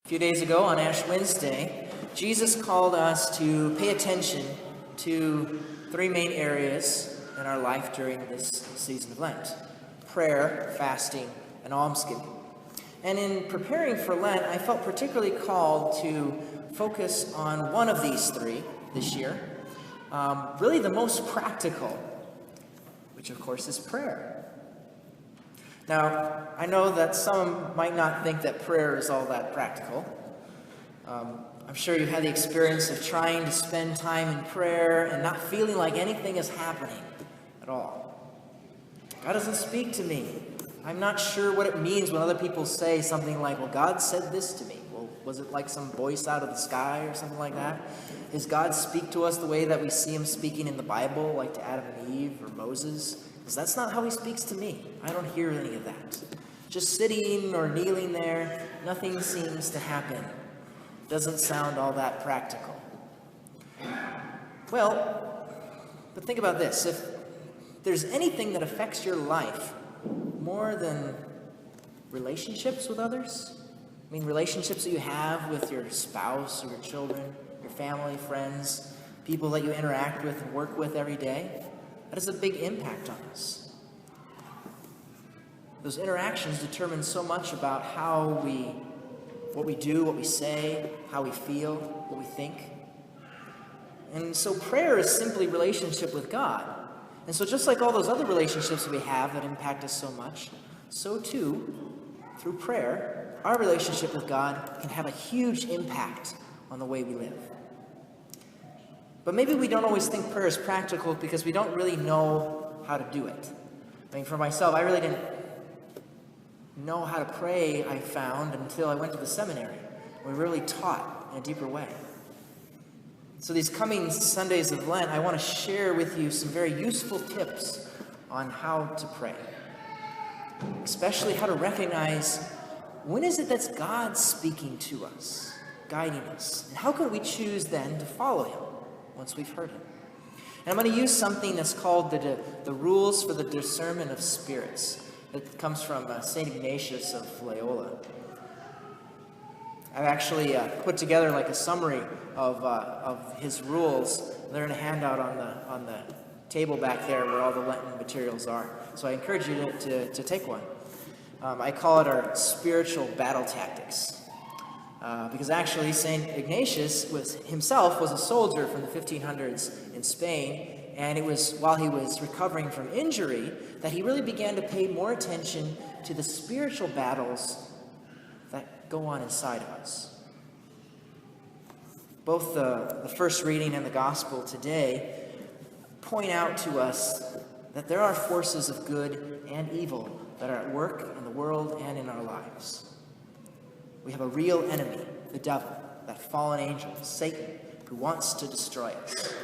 A few days ago on Ash Wednesday, Jesus called us to pay attention to three main areas in our life during this season of Lent: prayer, fasting, and almsgiving. And in preparing for Lent, I felt particularly called to focus on one of these three this year, really the most practical, which of course is prayer. Now, I know that some might not think that prayer is all that practical. I'm sure you had the experience of trying to spend time in prayer and not feeling like anything is happening at all. God doesn't speak to me. I'm not sure what it means when other people say something like, well, God said this to me. Well, was it like some voice out of the sky or something like that? Does God speak to us the way that we see him speaking in the Bible, like to Adam and Eve or Moses? Because that's not how he speaks to me. I don't hear any of that. Just sitting or kneeling there, nothing seems to happen. Doesn't sound all that practical. Well, but think about this. If there's anything that affects your life more than relationships with others, I mean relationships that you have with your spouse or your children, your family, friends, people that you interact with and work with every day, that has a big impact on us. Those interactions determine so much about what we do, what we say, how we feel, what we think. And so prayer is simply relationship with God. And so just like all those other relationships we have that impact us so much, so too, through prayer, our relationship with God can have a huge impact on the way we live. But maybe we don't always think prayer is practical because we don't really know how to do it. I mean, for myself, I really didn't know how to pray, I found, until I went to the seminary. We were really taught in a deeper way. So these coming Sundays of Lent, I want to share with you some very useful tips on how to pray. Especially how to recognize when is it that's God speaking to us, guiding us, and how can we choose then to follow him once we've heard him. And I'm going to use something that's called the Rules for the Discernment of Spirits. It comes from St. Ignatius of Loyola. I've actually put together like a summary of his rules. They're in a handout on the table back there where all the Lenten materials are. So I encourage you to take one. I call it our spiritual battle tactics. Because actually St. Ignatius himself was a soldier from the 1500s in Spain, and it was while he was recovering from injury that he really began to pay more attention to the spiritual battles that go on inside of us. Both the first reading and the gospel today point out to us that there are forces of good and evil that are at work in the world and in our lives. We have a real enemy, the devil, that fallen angel, Satan, who wants to destroy us.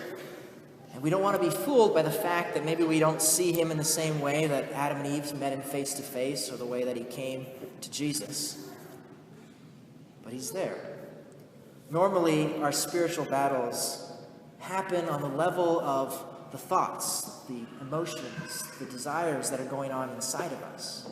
And we don't want to be fooled by the fact that maybe we don't see him in the same way that Adam and Eve met him face to face, or the way that he came to Jesus. But he's there. Normally, our spiritual battles happen on the level of the thoughts, the emotions, the desires that are going on inside of us.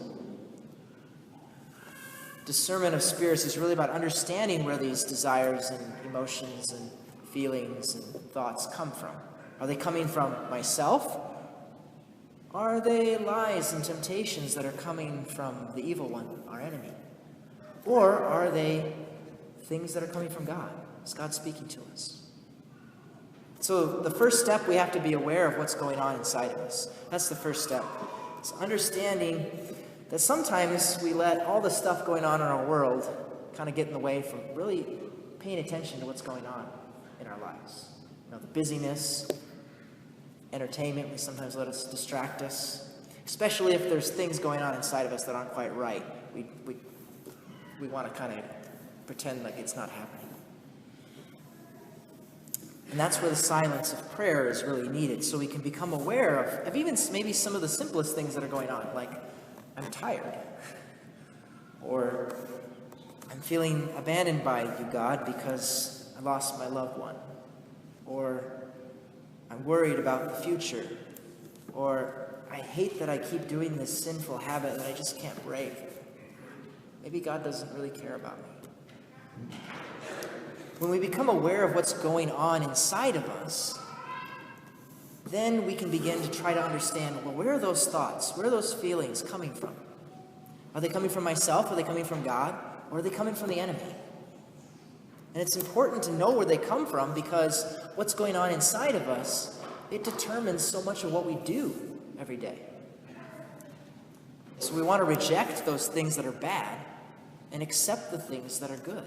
Discernment of spirits is really about understanding where these desires and emotions and feelings and thoughts come from. Are they coming from myself? Are they lies and temptations that are coming from the evil one, our enemy? Or are they things that are coming from God? Is God speaking to us? So the first step, we have to be aware of what's going on inside of us. That's the first step. It's understanding that sometimes we let all the stuff going on in our world kind of get in the way from really paying attention to what's going on in our lives. You know, the busyness, entertainment, we sometimes let us distract us, especially if there's things going on inside of us that aren't quite right. We want to kind of pretend like it's not happening. And that's where the silence of prayer is really needed, so we can become aware of even maybe some of the simplest things that are going on, like I'm tired, or I'm feeling abandoned by you, God, because I lost my loved one, or I'm worried about the future, or I hate that I keep doing this sinful habit that I just can't break. Maybe God doesn't really care about me. When we become aware of what's going on inside of us, then we can begin to try to understand, well, where are those thoughts? Where are those feelings coming from? Are they coming from myself? Are they coming from God? Or are they coming from the enemy? And it's important to know where they come from, because what's going on inside of us, it determines so much of what we do every day. So we want to reject those things that are bad and accept the things that are good.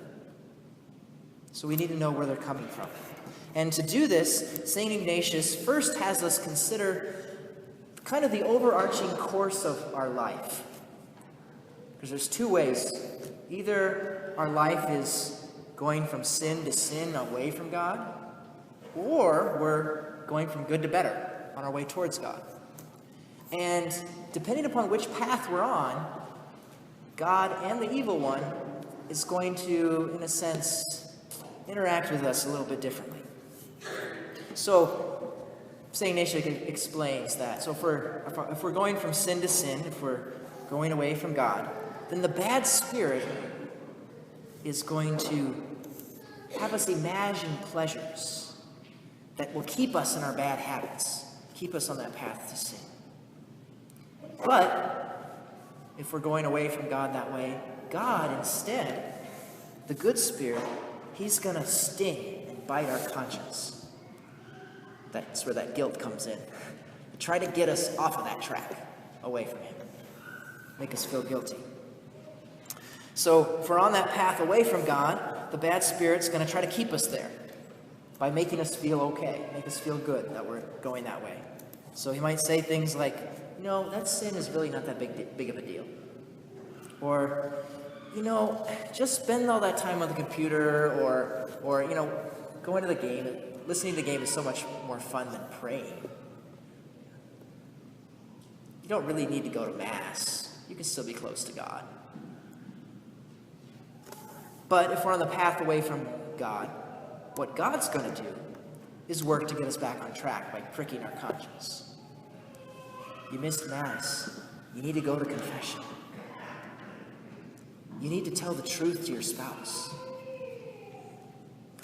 So we need to know where they're coming from. And to do this, St. Ignatius first has us consider kind of the overarching course of our life. Because there's two ways. Either our life is going from sin to sin away from God, or we're going from good to better on our way towards God. And depending upon which path we're on, God and the evil one is going to, in a sense, interact with us a little bit differently. So, St. Ignatius explains that. So if we're going from sin to sin, if we're going away from God, then the bad spirit is going to have us imagine pleasures that will keep us in our bad habits, keep us on that path to sin. But if we're going away from God that way, God instead, the good spirit, he's going to sting and bite our conscience. That's where that guilt comes in. To try to get us off of that track, away from him. Make us feel guilty. So if we're on that path away from God, the bad spirit's going to try to keep us there by making us feel okay, make us feel good that we're going that way. So he might say things like, that sin is really not that big of a deal. Or, just spend all that time on the computer, or going to the game. Listening to the game is so much more fun than praying. You don't really need to go to Mass. You can still be close to God. But if we're on the path away from God, what God's going to do is work to get us back on track by pricking our conscience. You missed Mass. You need to go to confession. You need to tell the truth to your spouse.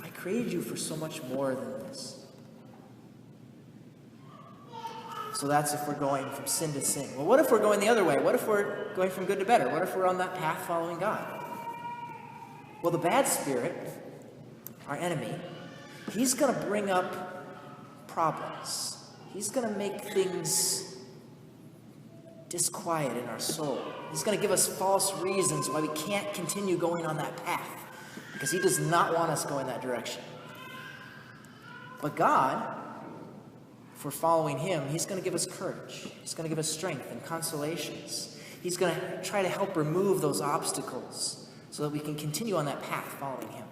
I created you for so much more than this. So that's if we're going from sin to sin. Well, what if we're going the other way? What if we're going from good to better? What if we're on that path following God? Well, the bad spirit, our enemy, he's going to bring up problems. He's going to make things disquiet in our soul. He's going to give us false reasons why we can't continue going on that path, because he does not want us going that direction. But God, if we're following him, he's going to give us courage. He's going to give us strength and consolations. He's going to try to help remove those obstacles so that we can continue on that path following him.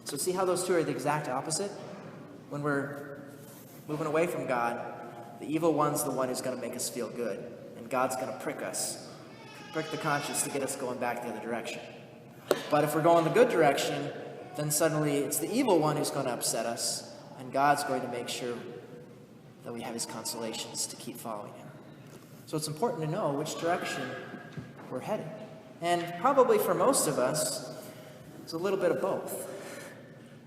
So see how those two are the exact opposite? When we're moving away from God, the evil one's the one who's going to make us feel good, and God's going to prick the conscience to get us going back the other direction. But if we're going the good direction, then suddenly it's the evil one who's going to upset us, and God's going to make sure that we have his consolations to keep following him. So it's important to know which direction we're headed. And probably for most of us, it's a little bit of both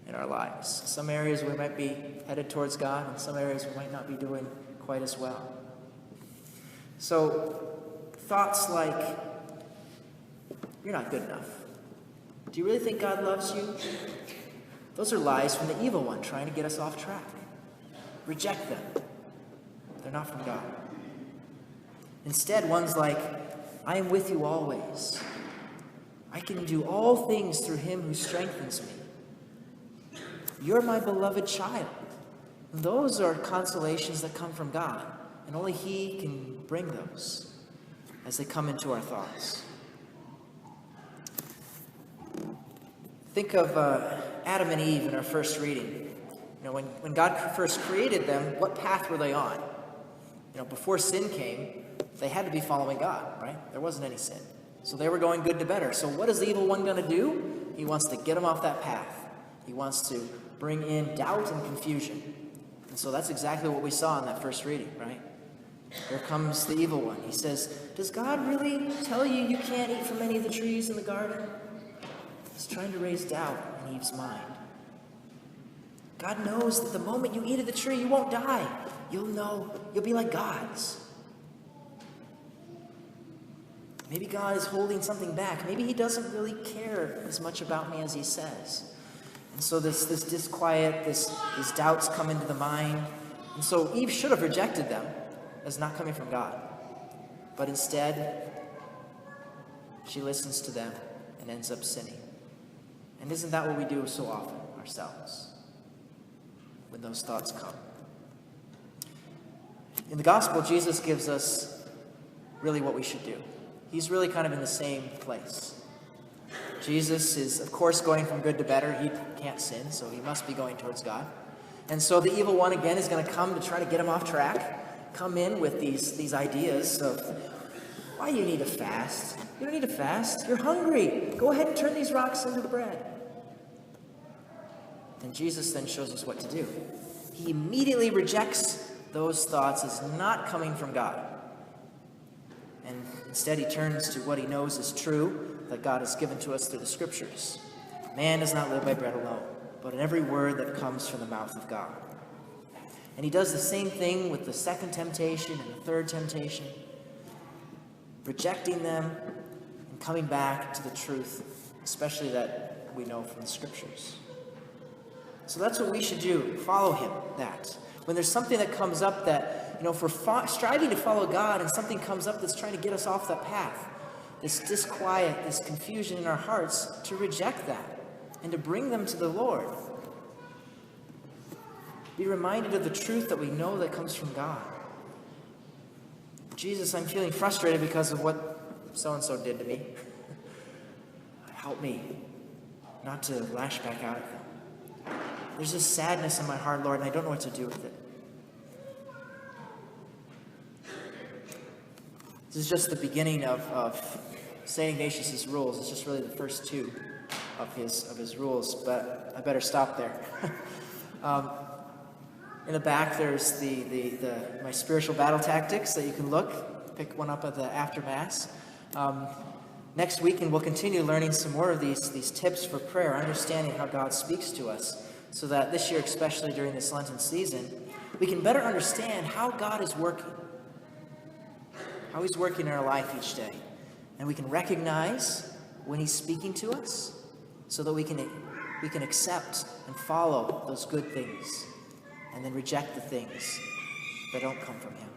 in our lives. Some areas we might be headed towards God, and some areas we might not be doing quite as well. So thoughts like, you're not good enough. Do you really think God loves you? Those are lies from the evil one trying to get us off track. Reject them. They're not from God. Instead, ones like, I am with you always. I can do all things through him who strengthens me. You're my beloved child. And those are consolations that come from God, and only he can bring those as they come into our thoughts. Think of Adam and Eve in our first reading. When God first created them, what path were they on? Before sin came, they had to be following God, right? There wasn't any sin. So they were going good to better. So what is the evil one going to do? He wants to get them off that path. He wants to bring in doubt and confusion. And so that's exactly what we saw in that first reading, right? Here comes the evil one. He says, does God really tell you you can't eat from any of the trees in the garden? He's trying to raise doubt in Eve's mind. God knows that the moment you eat of the tree, you won't die. You'll be like gods. Maybe God is holding something back. Maybe he doesn't really care as much about me as he says. And so this disquiet, these doubts come into the mind. And so Eve should have rejected them as not coming from God. But instead, she listens to them and ends up sinning. And isn't that what we do so often ourselves when those thoughts come? In the gospel, Jesus gives us really what we should do. He's really kind of in the same place. Jesus is, of course, going from good to better. He can't sin, so he must be going towards God. And so the evil one again is going to come to try to get him off track, come in with these ideas of, why do you need to fast? You don't need to fast. You're hungry. Go ahead and turn these rocks into bread. And Jesus then shows us what to do. He immediately rejects those thoughts as not coming from God. And instead he turns to what he knows is true, that God has given to us through the scriptures. Man does not live by bread alone, but in every word that comes from the mouth of God. And he does the same thing with the second temptation and the third temptation, rejecting them and coming back to the truth, especially that we know from the scriptures. So that's what we should do, follow him, that. When there's something that comes up that, if we're striving to follow God and something comes up that's trying to get us off that path, this disquiet, this confusion in our hearts, to reject that and to bring them to the Lord. Be reminded of the truth that we know that comes from God. Jesus, I'm feeling frustrated because of what so-and-so did to me. Help me not to lash back out at them. There's this sadness in my heart, Lord, and I don't know what to do with it. This is just the beginning of St. Ignatius' rules. It's just really the first two of his rules, but I better stop there. In the back, there's my spiritual battle tactics that you can pick one up at the after Mass. Next week, and we'll continue learning some more of these tips for prayer, understanding how God speaks to us, so that this year, especially during this Lenten season, we can better understand how God is working, how he's working in our life each day. And we can recognize when he's speaking to us so that we can accept and follow those good things and then reject the things that don't come from him.